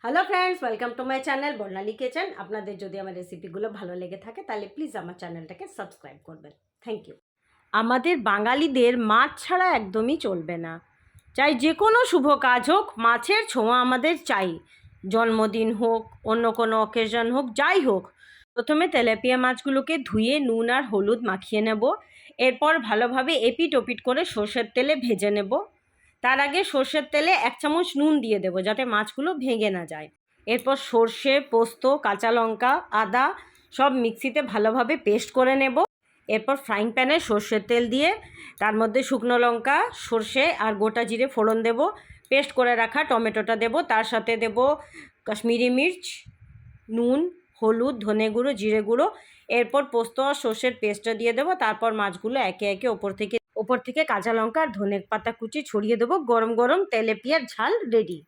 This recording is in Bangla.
Hello friends, welcome to my channel Barnali kitchen. আপনাদের যদি আমার রেসিপিগুলো ভালো লেগে থাকে তাহলে প্লিজ আমার চ্যানেলটাকে সাবস্ক্রাইব করবেন। Thank you. আমাদের বাঙালিদের মাছ ছাড়া একদমই চলবে না। চাই যে কোনো শুভ কাজ হোক, মাছের ছোঁয়া আমাদের চাই। জন্মদিন হোক, অন্য কোনো অকেশন হোক, যাই হোক, প্রথমে তেলাপিয়া মাছগুলোকে ধুয়ে নুন আর হলুদ মাখিয়ে নেব। এরপর ভালোভাবে এপিট ওপিট করে সর্ষের তেলে ভেজে নেব। তার আগে সর্ষের তেলে 1 চামচ নুন দিয়ে দেবো যাতে মাছগুলো ভেঙে না যায়। এরপর সর্ষে, পোস্ত, কাঁচা লঙ্কা, আদা সব মিক্সিতে ভালোভাবে পেস্ট করে নেব। এরপর ফ্রাইং প্যানে সর্ষের তেল দিয়ে তার মধ্যে শুকনো লঙ্কা, সর্ষে আর গোটা জিরে ফোড়ন দেব। পেস্ট করে রাখা টমেটোটা দেব, তার সাথে দেব কাশ্মীরি মির্চ, নুন, হলুদ, ধনে গুঁড়ো, জিরে গুঁড়ো। এরপর পোস্ত আর সর্ষের পেস্টটা দিয়ে দেবো। তারপর মাছগুলো একে একে ওপর থেকে কাঁচা লঙ্কা আর ধনে পাতা কুচি ছড়িয়ে দেবো। গরম গরম তেলাপিয়ার ঝাল রেডি।